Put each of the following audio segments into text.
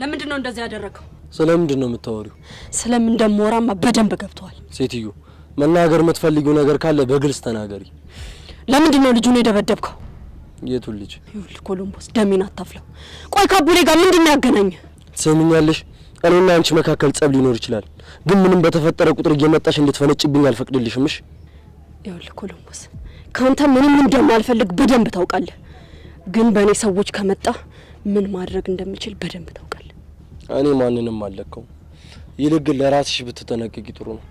ለምንድነው እንደዚህ ያደረከው? ስለምንድነው የምታወሪው? ስለምን እንደምወራማ በደንብ ገብቷል። ሴትዮ መናገር የምትፈልጊው ነገር ካለ በግልጽ ተናገሪ። ለምንድነው ልጁን የደበደብከው? የቱን ልጅ? ይኸውልህ ኮሎምቦስ ደሜን አታፍለው። ቆይ ከአቡሌ ጋር ምንድነው ያገናኘ? ትሰሚኛለሽ? እኔና አንቺ መካከል ጸብ ሊኖር ይችላል፣ ግን ምንም በተፈጠረ ቁጥር እየመጣሽ እንድትፈነጭብኝ አልፈቅድልሽም። እሺ? ይኸውልህ ኮሎምቦስ ካንተ ምንም እንደማልፈልግ በደንብ ታውቃለህ፣ ግን በእኔ ሰዎች ከመጣ ምን ማድረግ እንደምችል በደንብ ታውቃለህ። እኔ ማንንም አልለቀው። ይልቅ ለራስሽ ብትጠነቀቂ ጥሩ ነው።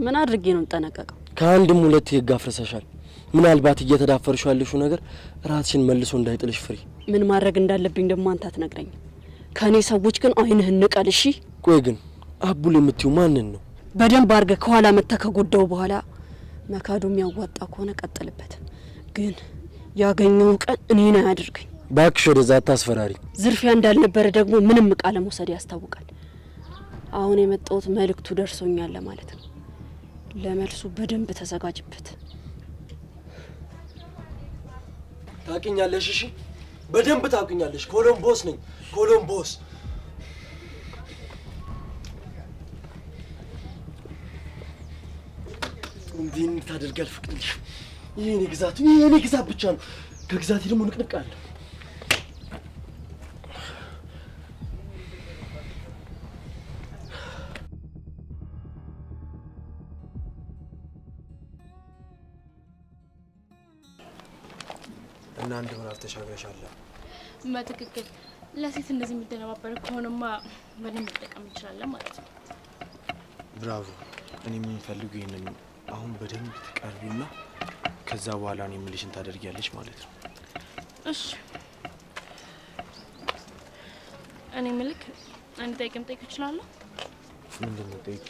ምን አድርጌ ነው የምጠነቀቀው? ከአንድም ሁለት ይጋፍረሰሻል። ምናልባት እየተዳፈርሽ ያለሽው ነገር ራስሽን መልሶ እንዳይጥልሽ ፍሪ። ምን ማድረግ እንዳለብኝ ደግሞ አንተ አትነግረኝ። ከኔ ሰዎች ግን አይንህን ንቀል። እሺ? ቆይ ግን አቡል የምትይው ማንን ነው? በደንብ አድርገህ ከኋላ መተህ ከጎዳው በኋላ መካዱም ያዋጣ ከሆነ ቀጥልበት፣ ግን ያገኘውን ቀን እኔን አያድርገኝ። ባክሽ ወደዛ አታስፈራሪ። ዝርፊያ እንዳልነበረ ደግሞ ምንም ዕቃ ለመውሰድ ያስታውቃል። አሁን የመጣሁት መልእክቱ ደርሶኛል ማለት ነው። ለመልሱ በደንብ ተዘጋጅበት። ታውቂኛለሽ? እሺ በደንብ ታውቂኛለሽ። ኮሎምቦስ ነኝ፣ ኮሎምቦስ። እንዲን ታደርጋል ፍቅድልሽ። የኔ ግዛት ብቻ ነው። ከግዛቴ ደግሞ ንቅንቅ አለ። እና አንድ ምዕራፍ ተሻግረሻል። በትክክል ለሴት እንደዚህ የሚደነባበር ከሆነማ በደንብ መጠቀም እንችላለን ማለት ነው። ብራቮ። እኔ የምፈልገው ይሄንን አሁን በደንብ ትቀርቢና ከዛ በኋላ እኔ የምልሽን ታደርጊያለሽ ማለት ነው። እሺ እኔ ምልክ አንድ ጥያቄ መጠየቅ እችላለሁ? ምንድን ነው ጠይቂ።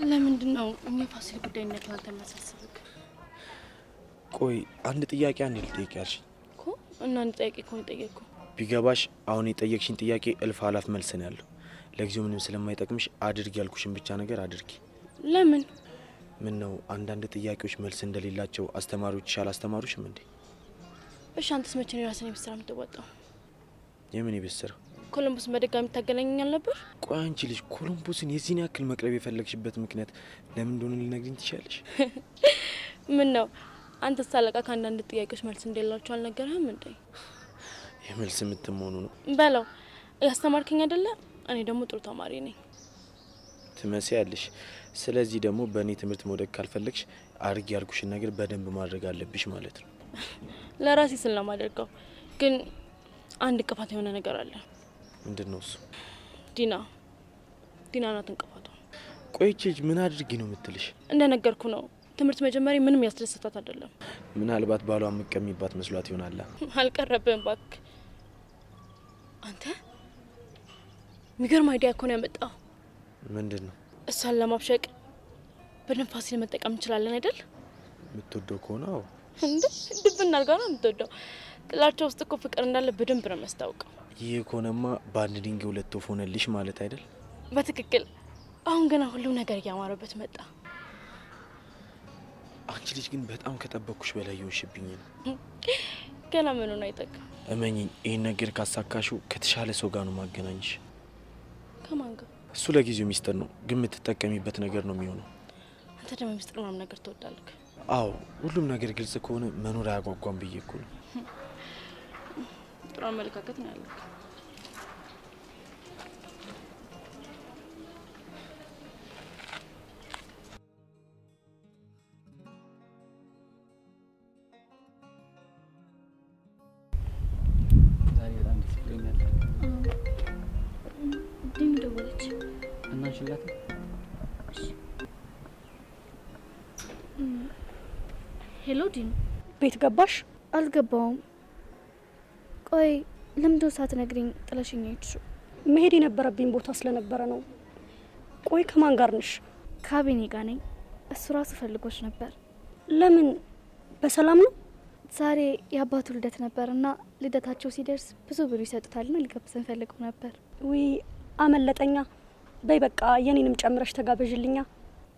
ለምንድን ነው የፋሲል ጉዳይ እንደታል ተመሳሰብክ? ቆይ አንድ ጥያቄ አንድ ልጠይቅሽ እኮ እና አንድ ጥያቄ እኮ ጠየቅኩ። ቢገባሽ አሁን የጠየቅሽኝ ጥያቄ እልፍ አላፍ መልስ ነው ያለው። ለጊዜው ምንም ስለማይጠቅምሽ አድርጊ ያልኩሽን ብቻ ነገር አድርጊ። ለምን? ምን ነው አንዳንድ ጥያቄዎች መልስ እንደሌላቸው አስተማሪዎች አላስተማሩሽም እንዴ? እሺ አንተስ መቼ ነው ራስን የቤት ስራ የምትወጣው? የምን የቤት ስራ? ኮሎምቦስን በድጋሚ ታገናኘኛል ነበር? ቆይ አንቺ ልጅ ኮሎምቦስን የዚህን ያክል መቅረብ የፈለግሽበት ምክንያት ለምን እንደሆነ ልነግሪኝ ትችያለሽ? ምን ነው አንተ ሳለቃ ከአንዳንድ ጥያቄዎች መልስ እንደሌላቸው አልነገረህም እንዴ? የመልስ የምትመሆኑ ነው በለው። ያስተማርከኝ አይደለ? እኔ ደግሞ ጥሩ ተማሪ ነኝ ትመስያለሽ። ስለዚህ ደግሞ በእኔ ትምህርት መውደቅ ካልፈለግሽ አድርጊ ያልኩሽን ነገር በደንብ ማድረግ አለብሽ ማለት ነው። ለራሴ ስለማደርገው ግን አንድ እንቅፋት የሆነ ነገር አለ። ምንድነው እሱ? ዲና ናት እንቅፋቷ። ቆይቼ ምን አድርጊ ነው የምትልሽ? እንደነገርኩ ነው ትምህርት መጀመሪያ ምንም ያስደስታት አይደለም። ምናልባት ባሏ መቀሚባት መስሏት ይሆናል። አልቀረበም ባክ። አንተ ሚገርም አይዲያ እኮ ነው ያመጣው። ምንድነው? እሷን ለማብሸቅ በነፋስ መጠቀም እንችላለን አይደል? የምትወደው ከሆነ አዎ። እንዴ ድብና አልጋ ነው የምትወደው። ጥላቻ ውስጥ እኮ ፍቅር እንዳለ በደንብ ነው የሚያስታውቀው። ይሄ ከሆነማ በአንድ ድንጋይ ሁለት ወፍ ሆነልሽ ማለት አይደል? በትክክል። አሁን ገና ሁሉም ነገር እያማረበት መጣ። አንቺ ልጅ ግን በጣም ከጠበቅኩሽ በላይ ይሆንሽብኝ ነው። ገና ምኑን አይጠቅ። እመኚኝ፣ ይሄን ነገር ካሳካሽው ከተሻለ ሰው ጋር ነው ማገናኝሽ። ከማን ጋር? እሱ ለጊዜው ሚስጥር ነው፣ ግን የምትጠቀሚበት ነገር ነው የሚሆነው። አንተ ደግሞ ሚስጥር ምናምን ነገር ትወዳለህ? አዎ፣ ሁሉም ነገር ግልጽ ከሆነ መኖር አያጓጓም ብዬ እኮ ነው። ጥሩ አመለካከት ነው ያለህ። ሄሎ ዲን፣ ቤት ገባሽ? አልገባውም። ቆይ ለምንድነው ሳትነግሪኝ ጥለሽኝ ሄድሽው? መሄድ የነበረብኝ ቦታ ስለነበረ ነው። ቆይ ከማን ጋር ነሽ? ካቢኔ ጋር ነኝ። እሱ ራሱ ፈልጎሽ ነበር። ለምን? በሰላም ነው? ዛሬ የአባቱ ልደት ነበርና ልደታቸው ሲደርስ ብዙ ብር ይሰጡታልና ሊጋብዘን ፈልገው ነበር። ውይ አመለጠኛ። በይ በቃ የኔንም ጨምረሽ ተጋበዥልኛ።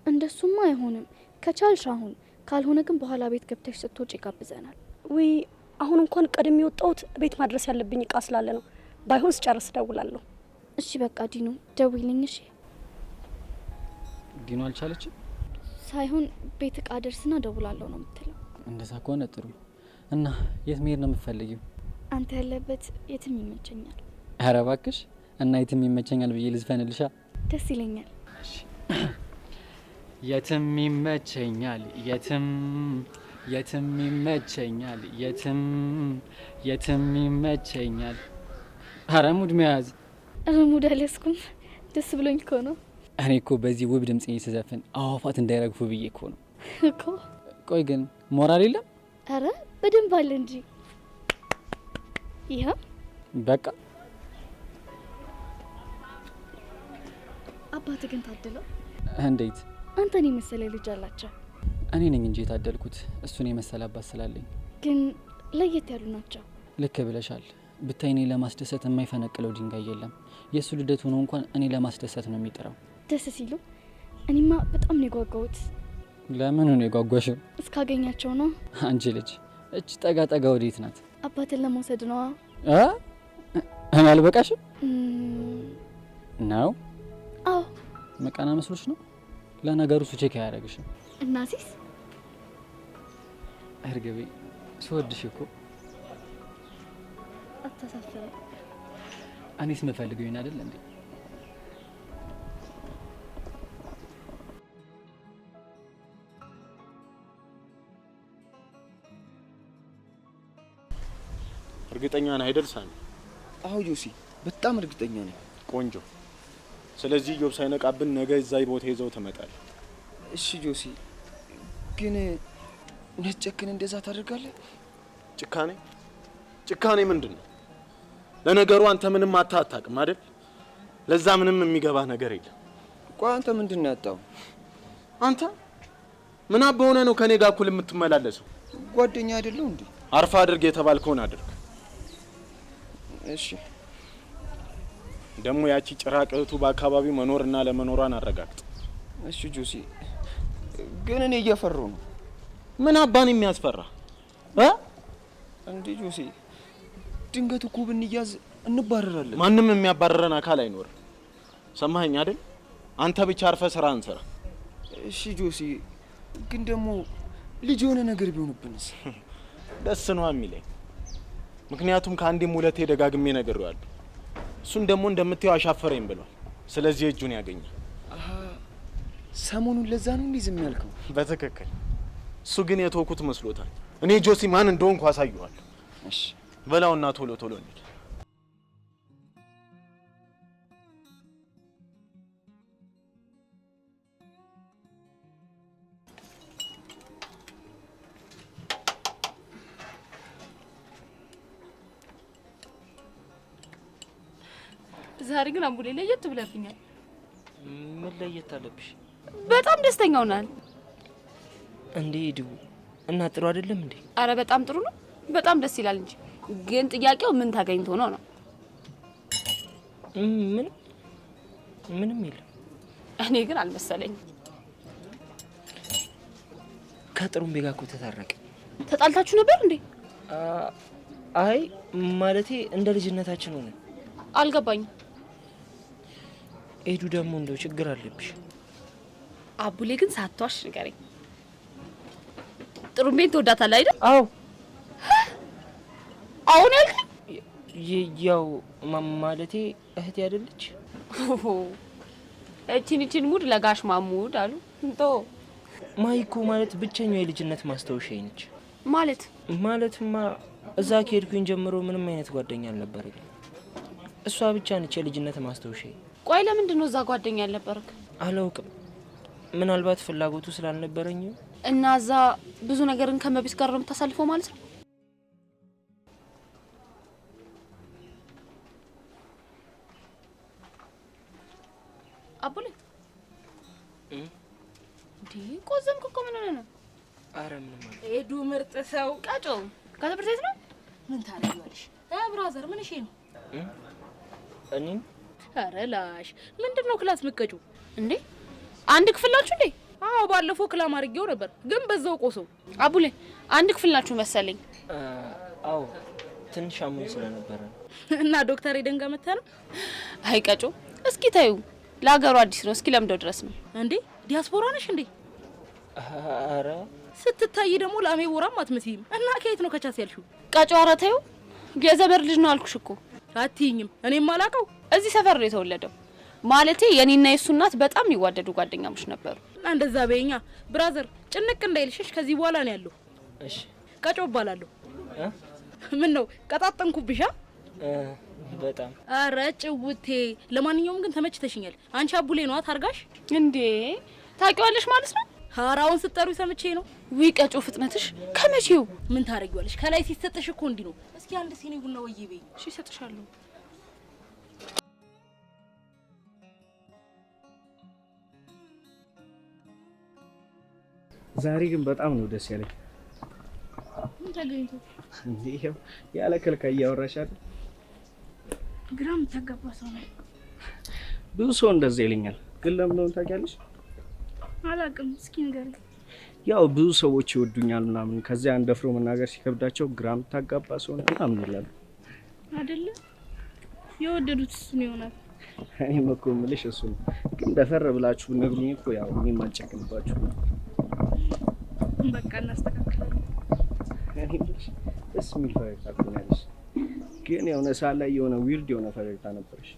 እንደሱማ አይሆንም። ከቻልሽ አሁን፣ ካልሆነ ግን በኋላ ቤት ገብተሽ ስትወጪ ይጋብዘናል። ውይ አሁን እንኳን ቀድሜ የወጣሁት ቤት ማድረስ ያለብኝ እቃ ስላለ ነው። ባይሆን ስጨርስ እደውላለሁ። እሺ በቃ ዲኑ ደውይልኝ። እሺ ዲኑ አልቻለችም ሳይሆን ቤት እቃ ደርስና ደውላለሁ ነው የምትለው። እንደዛ ከሆነ ጥሩ። እና የት መሄድ ነው የምትፈልጊው? አንተ ያለበት የትም ይመቸኛል። ኧረ እባክሽ እና የትም ይመቸኛል ብዬ ልዝፈንልሻ? ደስ ይለኛል። የትም ይመቸኛል የትም ይመቸኛል የትም ይመቸኛል። ኧረ ሙድ መያዝ። ኧረ ሙድ አልያዝኩም፣ ደስ ብሎኝ እኮ ነው። እኔ እኮ በዚህ ውብ ድምጽ ስዘፍን አዋፋት እንዳይረግፉ ብዬ እኮ ነው እኮ። ቆይ ግን ሞራል የለም? ኧረ በደንብ አለ እንጂ። ይሄ በቃ አባት ግን ታደለው። እንዴት? አንተን የመሰለ ልጅ አላቸው። እኔ ነኝ እንጂ የታደልኩት እሱን የመሰለ አባት ስላለኝ። ግን ለየት ያሉ ናቸው። ልክ ብለሻል። ብታይ እኔ ለማስደሰት የማይፈነቅለው ድንጋይ የለም። የእሱ ልደት ሆኖ እንኳን እኔ ለማስደሰት ነው የሚጥረው። ደስ ሲሉ እኔማ በጣም ነው የጓጓሁት። ለምን ነው የጓጓሽው? እስካገኛቸው ነው። አንቺ ልጅ እች ጠጋ ጠጋ ወዴት ናት? አባትን ለመውሰድ ነዋ። እኔ አልበቃሽም ነው? አዎ። መቃና መስሎሽ ነው? ለነገሩ እሱ ቼክ አያደርግሽም። እናሲስ እርግቤ ስወድሽ እኮ አታሳፍረኝ። እኔስ መፈልገው ይሆን አይደል እንዴ? እርግጠኛ ነህ አይደል ሳሚ? አዎ ጆሲ፣ በጣም እርግጠኛ ነኝ። ቆንጆ። ስለዚህ ጆብ ሳይነቃብን ነገ እዛ ቦታ ይዘው ትመጣለህ። እሺ ጆሲ፣ ግን ነጨክን እንደዛ ታደርጋለህ? ጭካኔ ምንድን ነው? ለነገሩ አንተ ምንም አታውቅም አይደል? ለዛ ምንም የሚገባህ ነገር የለም። ቆይ አንተ ምንድን ነው ያጣው? አንተ ምን አባ ሆነህ ነው ከኔ ጋር እኩል የምትመላለሰው? ጓደኛ አይደለው እንዴ? አርፋ አድርግ የተባልከውን አድርግ። እሺ። ደግሞ ያቺ ጭራቅ እህቱ በአካባቢው መኖርና ለመኖሯን አረጋግጥ። እሺ ጆሲ፣ ግን እኔ እየፈራሁ ነው። ምን አባን የሚያስፈራ እንዴ ጆሲ? ድንገት እኮ ብንያዝ እንባረራለን። ማንም የሚያባረረን አካል አይኖርም። ሰማኸኝ አይደል? አንተ ብቻ አርፈ ስራህን ስራ። እሺ ጆሲ፣ ግን ደግሞ ልጅ የሆነ ነገር ቢሆንብንስ? ደስ ነው የሚለኝ። ምክንያቱም ከአንዴም ሁለቴ ደጋግሜ ነግሬዋለሁ። እሱን ደግሞ እንደምትየው አሻፈረኝ ብሏል። ስለዚህ እጁን ያገኛል። ሰሞኑን ለዛ ነው እንዴ ዝም ያልከው? በትክክል። እሱ ግን የተወኩት መስሎታል። እኔ ጆሲ ማን እንደሆንኩ አሳየዋለሁ። እሺ በላውና ቶሎ እንሂድ። ዛሬ ግን አምቡሌ ለየት ብለብኛል። ምን ለየት አለብሽ? በጣም ደስተኛ ሆናል እንዴ? ሄዱ እና ጥሩ አይደለም እንዴ? አረ በጣም ጥሩ ነው። በጣም ደስ ይላል እንጂ ግን ጥያቄው ምን ታገኝቶ ነው? ምንም የለም። እኔ ግን አልመሰለኝ። ከጥሩምቤ ጋር እኮ ተታረቀ። ተጣልታችሁ ነበር እንዴ? አይ ማለቴ እንደ ልጅነታችን ሆነ። አልገባኝም። ሄዱ ደግሞ እንደው ችግር አለብሽ። አቡሌ ግን ሳትዋሽ ንገረኝ። ጥሩምቤን ትወዳታለህ አይደል? አዎ። አሁን ያልከኝ ያው ማለቴ እህቴ አይደለች? እቺን ሙድ ለጋሽ ማሙድ አሉ እንቶ ማይኮ ማለት ብቸኛው የልጅነት ማስታወሻዬ ነች። ማለትማ እዛ ከሄድኩኝ ጀምሮ ምንም አይነት ጓደኛ አልነበረኝ። እሷ ብቻ ነች የልጅነት ማስታወሻዬ። ቆይ ለምንድን ነው እዛ ጓደኛ ያልነበረክ? አላውቅም። ምናልባት ፍላጎቱ ስላልነበረኝ እና እዛ ብዙ ነገርን ከመቢስ ጋር ነው የምታሳልፈው ማለት ነው? አቡሌ እንዴ ቆዘምክ እኮ ምን ሆነ ነው? አረ ምንም ማለት ሄዱ ምርጥ ሰው ቃጮ ከትምህርት ቤት ነው? ምን ታረጋለሽ? ብራዘር ምን እሺ ነው? እኔም አረ ላሽ ምንድነው ክላስ ምቀጩ እንዴ? አንድ ክፍል ናችሁ እንዴ? አዎ ባለፈው ክላም አድርጌው ነበር ግን በዛው ቆሰው። አቡሌ አንድ ክፍል ናችሁ መሰለኝ። አዎ ትንሽ አሞኝ ስለነበረ እና ዶክተር ኤደን ጋር መጣ ነው። አይ ቀጮ እስኪ ታዩ ለሀገሩ አዲስ ነው። እስኪ ለምደው ድረስ ነው እንዴ? ዲያስፖራ ነሽ እንዴ? አረ ስትታይ ደግሞ ለአሜ ቦራም አትመስይም። እና ከየት ነው ከቻስ ያልሽው? ቀጮ ኧረ ታዩ የዘበር ልጅ ነው አልኩሽ እኮ። አትይኝም? እኔም ማላቀው እዚህ ሰፈር ነው የተወለደው። ማለቴ የኔና የሱ እናት በጣም ይዋደዱ ጓደኛሞች ነበሩ። እና እንደዛ በይኛ ብራዘር ጭንቅ እንዳይልሽሽ ከዚህ በኋላ ነው ያለው። እሺ ቀጮ እባላለሁ። ምን ነው ቀጣጠንኩብሻ? በጣም አረ ጭውቴ። ለማንኛውም ግን ተመችተሽኛል። አንቺ አቡሌ ነው አታርጋሽ እንዴ? ታውቂዋለሽ ማለት ነው? ሀራውን ስትጠሩ ሰምቼ ነው። ዊ ቀጮ ፍጥነትሽ ከመቼው? ምን ታረጊዋለሽ? ከላይ ሲሰጥሽ እኮ እንዲ ነው። እስኪ አንድ ሲኒ ቡና ወይዬ በይ። እሺ እሰጥሻለሁ። ዛሬ ግን በጣም ነው ደስ ያለኝ። ምን ተገኝቶ? ይሄው ያለ ከልካይ እያወራሽ አይደል? ግራም ተገባ ሰው ነው። ብዙ ሰው እንደዛ ይለኛል። ግን ለምን ነው ታውቂያለሽ? አላውቅም። እስኪ ንገሪኝ። ያው ብዙ ሰዎች ይወዱኛል ምናምን፣ ከዚያ እንደፍሮ መናገር ሲከብዳቸው ግራም ታጋባ ሰው ነው ምናምን ይላሉ አይደለ? የወደዱት እሱን ይሆናል። እኔም እኮ የምልሽ እሱ ነው። ግን ደፈር ብላችሁ ነግሩኝ እኮ ያው እኔም አልጨክንባችሁ። በቃ እናስተካክላለን። እኔ የምልሽ ደስ የሚል ፈገግታ ትሆኛለሽ። ግን የሆነ ሰዓት ላይ የሆነ ዊርድ የሆነ ፈገግታ ነበርሽ።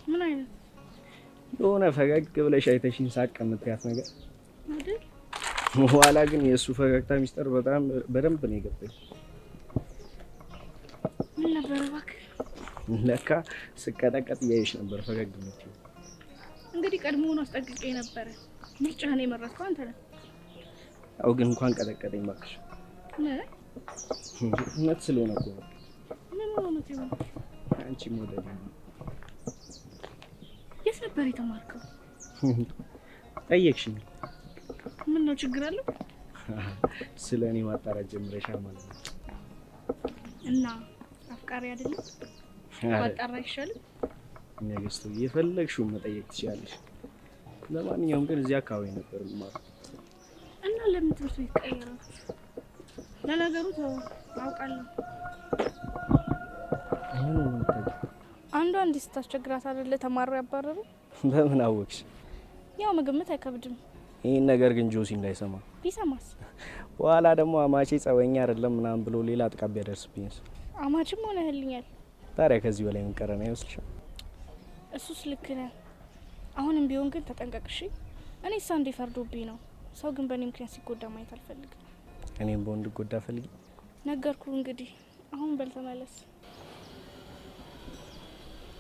ምን አይነት? የሆነ ፈገግ ብለሽ አይተሽኝ ሳቅ የምትያት ነገር አይደል? በኋላ ግን የእሱ ፈገግታ ሚስጥር በጣም በደንብ ነው የገባኝ። ምን ነበር እባክህ? ለካ ስቀጠቀጥ እያየሽ ነበር ፈገግ የምትይው። እንግዲህ ቀድሞውን አስጠንቅቄ ነበረ። ምርጫህን የመረጥከው አንተ ነህ። ያው ግን እንኳን ቀጠቀጠኝ እባክሽ። እውነት ስለሆነ እኮ ነው። ምን ሆነ ነው? አንቺ ሞዴል የት ነበር የተማርከው? ጠየቅሽኝ። ምን ነው ችግር አለው? ስለኔ ማጣራት ጀምረሻል ማለት ነው። እና አፍቃሪ አይደለም? ማጣራ ይሻላል። ነገስቱ የፈለግሽውን መጠየቅ ትችላለሽ። ለማንኛውም ግን እዚህ አካባቢ ነበር ማለት እና ለምን ትምህርት ቤት ቀየራችሁ? ለነገሩ አውቃለሁ። አንዷ እንዲህ ስታስቸግራት አይደለ ተማሩ ያባረሩ? በምን አወቅሽ? ያው መገመት አይከብድም። ይሄን ነገር ግን ጆሲ እንዳይሰማ። ቢሰማስ? በኋላ ደግሞ አማቼ ጸበኛ አይደለም ምናምን ብሎ ሌላ ጥቃት ቢያደርስብኝስ? አማችም ሆነህልኛል። ታዲያ ከዚህ በላይ ምን ቀረና ይወስልሻል? እሱስ ልክ ነህ። አሁንም ቢሆን ግን ተጠንቀቅሽ። እኔ ሳንዴ እንዲፈርዶብኝ ነው። ሰው ግን በእኔ ምክንያት ሲጎዳ ማየት አልፈልግም። እኔም በወንድ ጎዳ ፈልጊ ነገርኩ። እንግዲህ አሁን በል ተመለስ።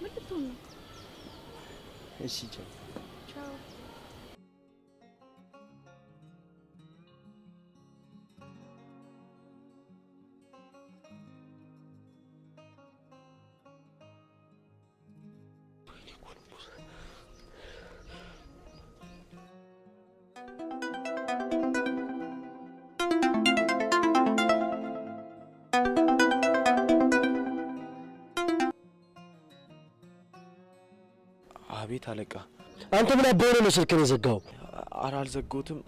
ምን ልትሆን ነው? እሺ ቻው። ቻው። አቤት አለቃ። አንተ ምን አባውነ ነው ስልክን የዘጋው? ኧረ አልዘጋሁትም፣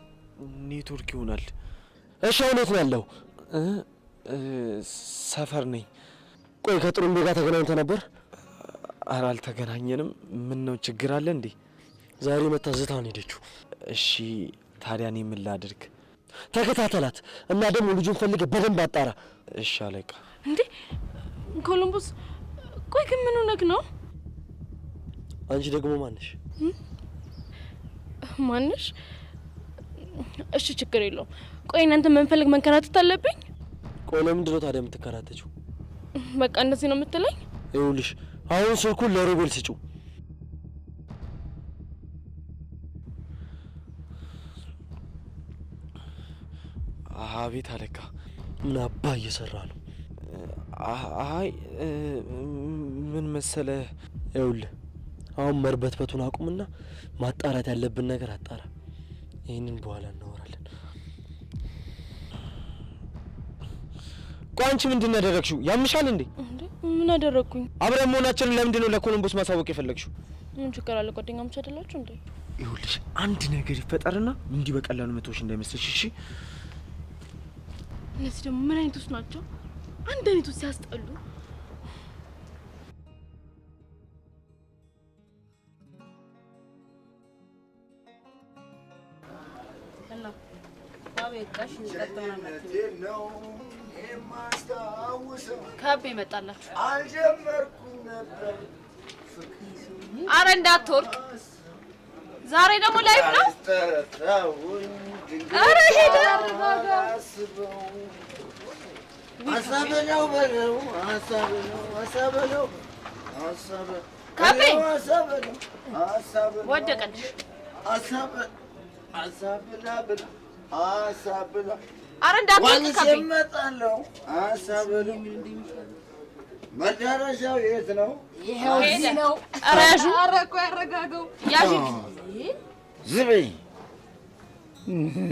ኔትወርክ ይሆናል። እሺ አሁን የት ነው ያለው? ሰፈር ነኝ። ቆይ ከጥሩምቤ ጋር ተገናኝተ ነበር? ኧረ አልተገናኘንም። ምን ነው ችግር አለ እንዴ? ዛሬ መታዘታውን ሄደችው። እሺ ታዲያ እኔ ምን ላድርግ? ተከታተላት እና ደግሞ ልጁን ፈልገ በደንብ አጣራ። እሺ አለቃ። እንዴ ኮሎምቦስ፣ ቆይ ግን ምን ሆነክ ነው? አንቺ ደግሞ ማንሽ? ማንሽ? እሺ ችግር የለውም። ቆይ እናንተ መንፈልግ መንከራተት አለብኝ? ቆይ ለምንድን ነው ታዲያ የምትከራተችው? በቃ እንደዚህ ነው የምትለኝ? ይኸውልሽ አሁን ስልኩን ለሮቤል ስጪው። አቤት አለቃ። ምን አባ እየሰራ ነው? አይ ምን መሰለ፣ ይኸውልህ አሁን መርበትበቱን አቁምና ማጣራት ያለብን ነገር አጣራ። ይሄንን በኋላ እናወራለን። ቆይ አንቺ ምንድን ነው ያደረግሽው? ያምሻል እንዴ? ምን አደረግኩኝ? አብረን መሆናችንን ለምንድን ነው ለኮሎምቦስ ማሳወቅ የፈለግሽው? ምን ችግር አለ? ጓደኛሞች አይደላችሁ እንዴ? ይኸውልሽ አንድ ነገር ይፈጠርና እንዲህ በቀላሉ መተውሽ እንዳይመስልሽ እሺ? እነዚህ ደግሞ ምን አይነቶች ናቸው? አንድ አይነቱ ሲያስጠሉ እና አቤቃሽ ይቀጥልና ነው የማስታውሰው ካቤ መጣላችሁ አልጀመርኩም ነበር አረ እንዳትወርቅ ዛሬ ደግሞ ላይፍ ነው አረ ሄደ አሳበለው በለው አሳበለው ካቤ ወደቀልሽ አሳበላ አረ እንዳትወርቅ ካቤ ይመጣለው አሳበለው መዳረሻው የት ነው? ይሄው እዚህ ነው። አራጁ አረቆ ያረጋገው ያጂ ዝብይ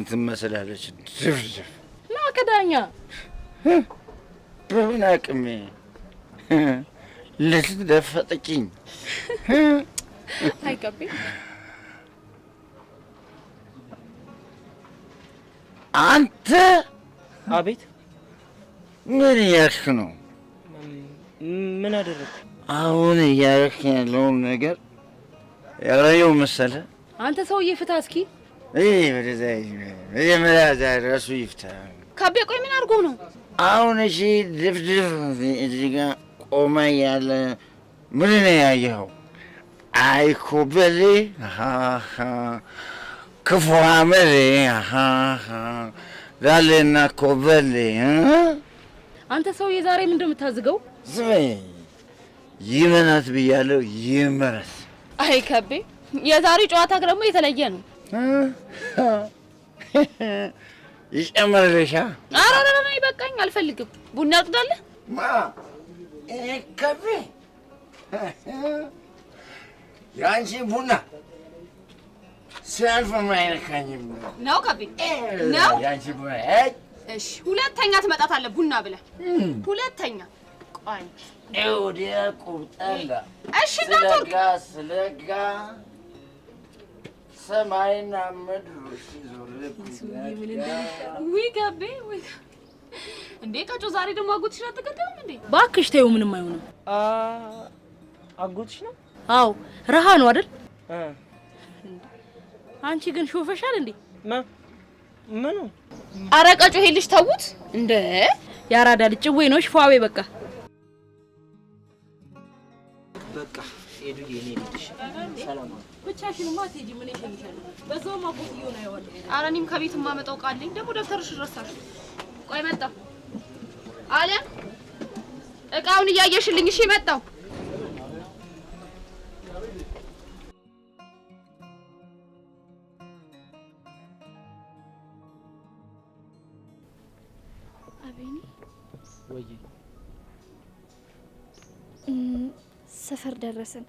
ትመስላለች ድፍድፍ ላከዳኛ በምን አቅሜ ልትደፈጥቂኝ አይቀቤ አንተ አቤት ምን ያልክ ነው? ምን አደረክ? አሁን እያደረክ ያለውን ነገር ያላየው መሰለህ? አንተ ሰውዬ ፍታ እስኪ። ወደዛ መጀመሪያ ራሱ ይፍታ። ካቤ ቆይ ምን አድርጎ ነው? አሁን እሺ ድፍድፍ እዚህ ጋር ቆመ ያለ ምን ነው ያየኸው? አይ ኮበሌ ክፉ አመሌ ዳሌና ኮበሌ አንተ ሰውዬ ዛሬ ምን እንደምታዝገው? ዝም ይመናት ብያለሁ ይመረስ። አይ ካቤ የዛሬ ጨዋታ ደግሞ የተለየ ነው። ይጨመርልሻ? ኧረ ይበቃኝ አልፈልግም። ቡና አጥዳለህ? ማ ካቤ ያንቺ ቡና ሲያልፍ አይነካኝም ነው ካቤ ነው ያንቺ ቡና። እሺ ሁለተኛ ትመጣታለህ ቡና ብለህ ሁለተኛ ቆይ እውዲያ ቁጣላ እሺ እንዳትወርቅ ስለጋ ሰማይና ምድር ሲዞርልኝ ወይ ካቤ ወይ እንዴ ቀጮ ዛሬ ደግሞ አጎትሽ አትቀደም እንዴ? ባክሽ ተይው ምንም አይሆንም። አጎትሽ ነው? አዎ ረሃ ነው አይደል? አንቺ ግን ሾፈሻል እንዴ? ምኑ? ኧረ ቀጮ ይሄ ልጅ ተውት እንደ ያራዳ ልጅ ወይ ነው ሽፋዌ በቃ በቃ ሄዱዬ እኔ ልጅሽ ሰላም ነው። ብቻሽንማ አትሄጂ ምን ይሸልሻል? በዛው ማቆት ይሆነ አይወል። ኧረ እኔም ከቤት ማመጣው ቃልኝ ደግሞ ደብተርሽ ረሳሽ። ቆይ መጣሁ አለ እቃውን እያየሽልኝ እሺ መጣሁ አቤኒ ወይ ሰፈር ደረስን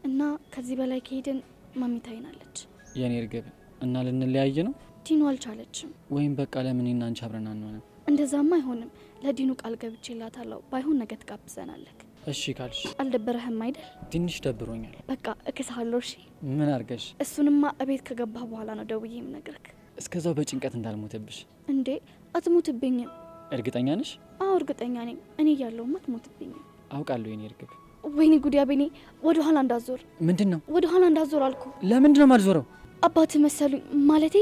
እና ከዚህ በላይ ከሄድን ማሚ ታይናለች። የኔ እርግብ እና ልንለያይ ነው? ዲኑ አልቻለችም። ወይም በቃ ለምን እና አንቺ አብረን አንሆንም? እንደዛማ አይሆንም። ለዲኑ ቃል ገብቼላታለሁ። ባይሆን ነገ ትጋብዘናለህ። እሺ ካልሽ። አልደበረህም አይደል? ትንሽ ደብሮኛል። በቃ እክስሃለሁ። እሺ ምን አርገሽ? እሱንማ እቤት ከገባህ በኋላ ነው ደውዬ የምነግርህ። እስከዛው በጭንቀት እንዳልሞትብሽ። እንዴ አትሞትብኝም? እርግጠኛ ነሽ? አዎ እርግጠኛ ነኝ። እኔ እያለሁማ አትሞትብኝም። አውቃለሁ የኔ እርግብ። ወይኔ ጉዲ አቤኔ፣ ወደ ኋላ እንዳዞር። ምንድነው? ወደ ኋላ እንዳዞር አልኩ። ለምንድን ነው ማልዞረው? አባትህ መሰሉኝ። ማለቴ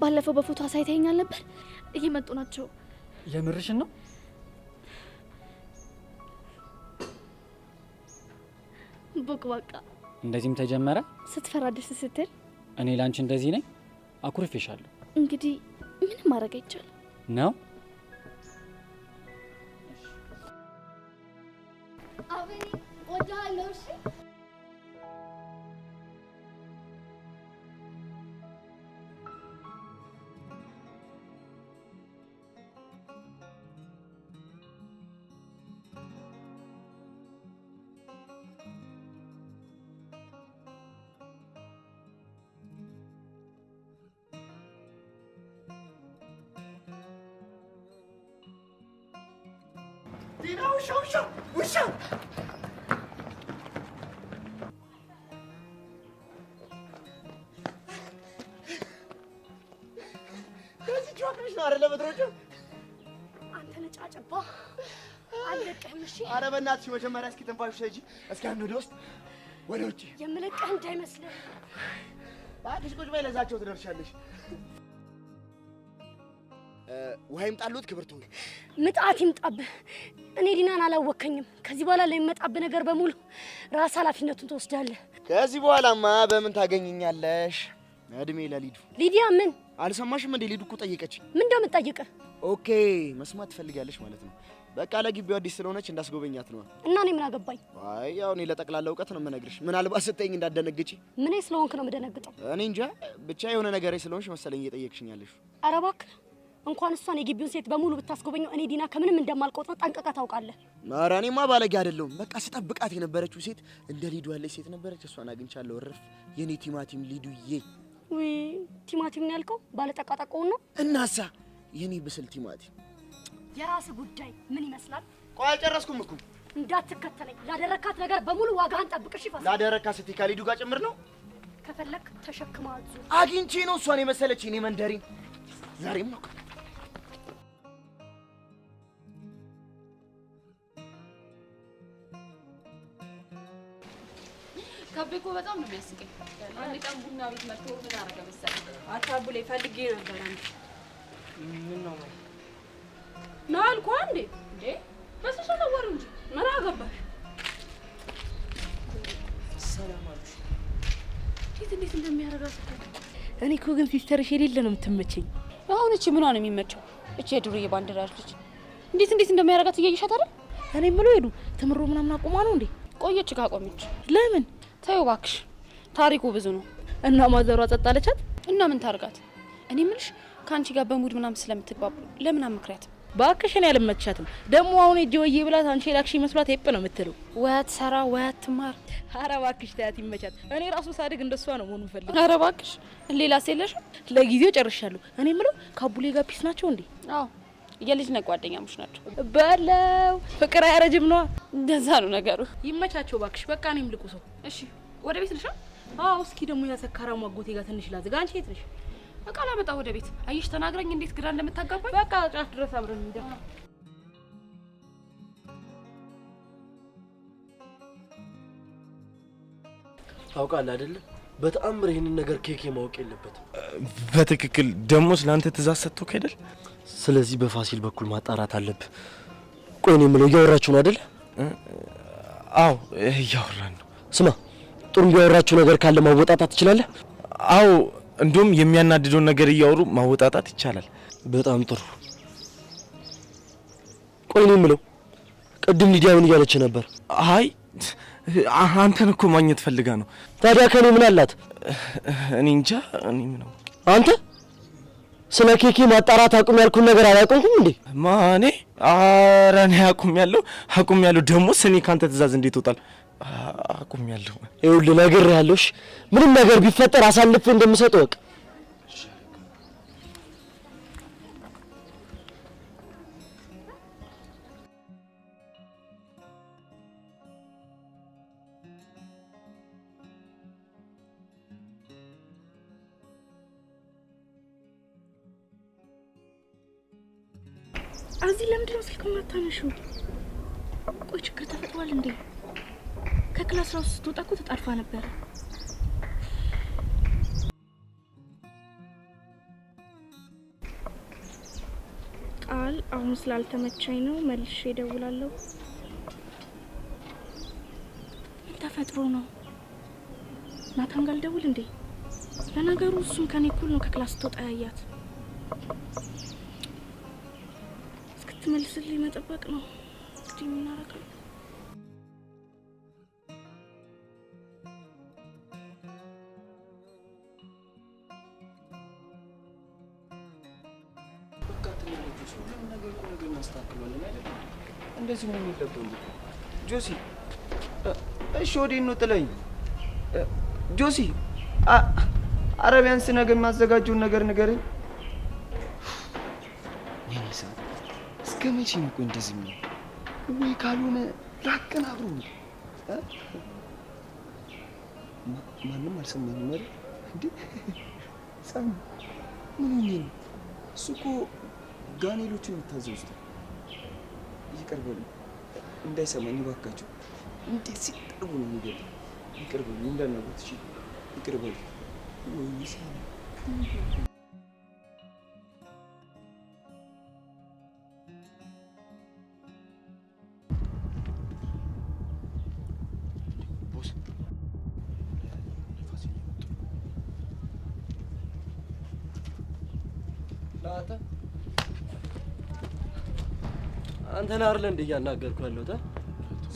ባለፈው በፎቶ አሳይተኸኛል ነበር። እየመጡ ናቸው። የምርሽን ነው? ቡክ በቃ እንደዚህም ተጀመረ። ስትፈራ ደስ ስትል እኔ ላንቺ እንደዚህ ነኝ? አኩርፌሻለሁ። እንግዲህ ምንም ማድረግ አይቻልም ነው። አቤኔ ወዳለው። እሺ ውሻ ከዚህ ጆክሽ ነው አይደል? በትሮቹ አንተ ነጫጭባ አለቀህም። እሺ ኧረ በእናትሽ መጀመሪያ እስኪ ትንፋሽ ሰጂ። እስኪ አንዱ ወደ ውስጥ ወደ ውጭ የምለቅህ እንዳይመስልህ። እባክሽ ቁጭ በይ፣ ለዛቸው ትደርሻለሽ። ውሃ ይምጣልዎት ክብርት ሆይ? ምጣት ይምጣብህ። እኔ ዲናን አላወከኝም። ከዚህ በኋላ ለሚመጣብህ ነገር በሙሉ ራስ ኃላፊነቱን ትወስዳለህ። ከዚህ በኋላማ በምን ታገኝኛለሽ? እድሜ ለሊዱ። ሊዲያ ምን አልሰማሽም እንዴ? ሊዱ እኮ ጠየቀች። ምን እንደምትጠይቅህ? ኦኬ መስማት ትፈልጊያለሽ ማለት ነው። በቃ ለግቢው አዲስ ስለሆነች እንዳስጎበኛት ነው። እና እኔ ምን አገባኝ? አይ ያው እኔ ለጠቅላላ እውቀት ነው የምነግርሽ። ምናልባት ስትይኝ እንዳትደነግጪ። ምን ስለሆንክ ነው የምደነግጠው? እኔ እንጃ ብቻ የሆነ ነገር ስለሆንሽ መሰለኝ እየጠየቅሽኝ ያለሽ። ኧረ እባክህ እንኳን እሷን የግቢውን ሴት በሙሉ ብታስጎበኘው እኔ ዲና ከምንም እንደማልቆጥር ጠንቅቀህ ታውቃለህ። ኧረ እኔማ ባለጌ አይደለሁም። በቃ ስጠብቃት የነበረችው ሴት እንደ ሊዱ ያለች ሴት ነበረች። እሷን አግኝቻለሁ። እረፍ የኔ ቲማቲም ሊዱዬ። ወይ ቲማቲም ነው ያልከው? ባለጠቃጠቆውን ነው? እናሳ የኔ ብስል ቲማቲም። የራስህ ጉዳይ። ምን ይመስላል? ቆይ አልጨረስኩም እኮ። እንዳትከተለኝ። ላደረካት ነገር በሙሉ ዋጋህን ጠብቅሽ። ይፈስ ላደረካት ስትይ ከሊዱ ጋር ጭምር ነው? ከፈለክ ተሸክማ አዙ። አግኝቼ ነው እሷን የመሰለች እኔ መንደሪን። ዛሬም ነው ከቤኮ በጣም ነው የሚያስቀኝ። አንድ ቀን ቡና ቤት መጥቶ ምን አደረገ መሰለኝ? አታቡሌ ፈልጌ ነበር። አንቺ ምን ነው ና አልኩህ እንዴ? እንዴ በስሱ ተወሩ እንጂ ምን አገባሽ? ሰላም አለሽ? እንዴት እንደሚያረጋት እኔ እኮ ግን ሲስተርሽ የሌለ ነው የምትመቸኝ። አሁን እቺ ምኗ ነው የሚመቸው? እቺ የዱርዬ ባንዲራሽ ልጅ እንዴት እንደሚያረጋት እያየሻት አይደል? እኔ የምለው ሄዱ ትምሮ ምናምን አቁማ ነው እንዴ? ቆየች ካቆመች። ለምን? ተይው እባክሽ፣ ታሪኩ ብዙ ነው። እና ማዘሯ ጸጣለቻት እና ምን ታርጋት? እኔ ምልሽ ካንቺ ጋር በሙድ ምናምን ስለምትግባቡ ለምን አምክሪያት? ባክሽ እኔ አልመቻትም። ደግሞ አሁን እጄ ወዬ ብላት አንቺ ላክሽ መስሏት ሄፕ ነው የምትለው። ወያት ሰራ ወያት ትማር። ኧረ እባክሽ ታያት ይመቻት። እኔ ራሱ ሳድግ እንደሷ ነው መሆኑን ፈልግ። ኧረ እባክሽ ሌላ ሴለሽ? ለጊዜው ጨርሻለሁ። እኔ የምለው ካቡሌ ጋር ፒስ ናቸው እንዴ? አዎ የልጅነት ጓደኛሞች ናቸው። በለው ፍቅር አያረጅም ነው። እንደዛ ነው ነገሩ። ይመቻቸው ባክሽ። በቃ እኔም ልቁ ሰው። እሺ ወደ ቤት ልሻ? አዎ እስኪ ደግሞ ያሰካራሙ አጎቴ ጋር ትንሽ ላዝጋ። አንቺ የት ነሽ? በቃ ላመጣ ወደ ቤት። አየሽ ተናግረኝ እንዴት ግራ እንደምታጋባኝ። በቃ ጫፍ ድረስ አብረን እንሂድ። ታውቃለህ አይደለ? በተአምር ይሄንን ነገር ኬኬ ማወቅ የለበትም። በትክክል ደሞስ ለአንተ ትእዛዝ ሰጥቶክ አይደል? ስለዚህ በፋሲል በኩል ማጣራት አለብህ። ቆይ እኔ የምለው እያወራችሁ ነው አይደል? አዎ እያወራን ነው። ስማ ጥሩ እያወራችሁ ነገር ካለ ማወጣጣት ትችላለህ? አዎ እንዲሁም የሚያናድደውን ነገር እያወሩ ማወጣጣት ይቻላል። በጣም ጥሩ። ቆይ እኔ የምለው ቅድም ሊዲያ ምን እያለች ነበር? አይ አንተን እኮ ማግኘት ፈልጋ ነው። ታዲያ ከኔ ምን አላት? እኔ እንጃ። እኔ ምን ነው አንተ ስለ ኬኬ ማጣራት አቁም ያልኩን ነገር አላቆምኩም እንዴ? ማኔ ኧረ እኔ አቁሜያለሁ። ደሞስ እኔ ካንተ ትእዛዝ እንዴት ወጣል? አቁሜያለሁ። ይኸውልህ ነግሬሃለሁ። ምንም ነገር ቢፈጠር አሳልፌ እንደምሰጥ ወቅ። እዚህ ለምንድን ነው ስልክ የማታነሺው? ቆይ ችግር ተፈጥሯል እንዴ? ከክላስ ራሱ ስትወጣ እኮ ተጣልፋ ነበር። ቃል አሁን ስላልተመቸኝ ነው መልሼ እደውላለሁ። ምን ተፈጥሮ ነው? ናታን ጋር ልደውል እንዴ? ለነገሩ እሱም ከኔ እኩል ነው ከክላስ ስትወጣ ያያት። እስክትመልስልኝ መጠበቅ ነው። እንግዲህ ምን እናደርጋለን? እንደዚህ ነው የሚጠበው። ጆሲ እሺ ወዴት ነው ጥለኝ? ጆሲ ኧረ ቢያንስ ነገ የማዘጋጀውን ነገር ንገረኝ። ነኝሳ እስከ መቼ ነው ቆይ እንደዚህ ነው? ወይ ካልሆነ ላቀን አብሮ ማንም አልሰማኝም አይደል እንዴ? ሳም ምን ነው እሱ እኮ ጋኔሎችን የምታዘው ውስጥ ይቀርበሉ እንዳይሰማኝ እባካችሁ። እንዴት ሲጠሩ ነው የሚገባው? ይቅር በሉኝ እንዳልነግሩት። እሺ ይቅር በሉኝ። ወይ ሳሚ አንተ ነህ አይደል እንዴ እያናገርኩህ ያለሁት?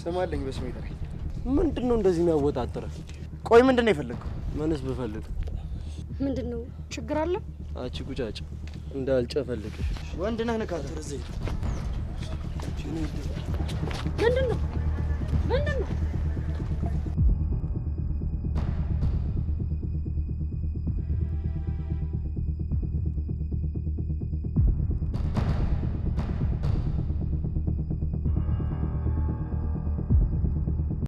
ስማለኝ በስሜ ጥራኝ። ምንድነው እንደዚህ የሚያወጣጥረህ? ቆይ ምንድነው የፈለግከው? ምንስ ብፈልግ? ምንድነው ችግር አለ? አቺ ቁጫጭ እንዳልጨፈልቅሽ። ወንድ ነህ ንካት። ምንድነው ምንድነው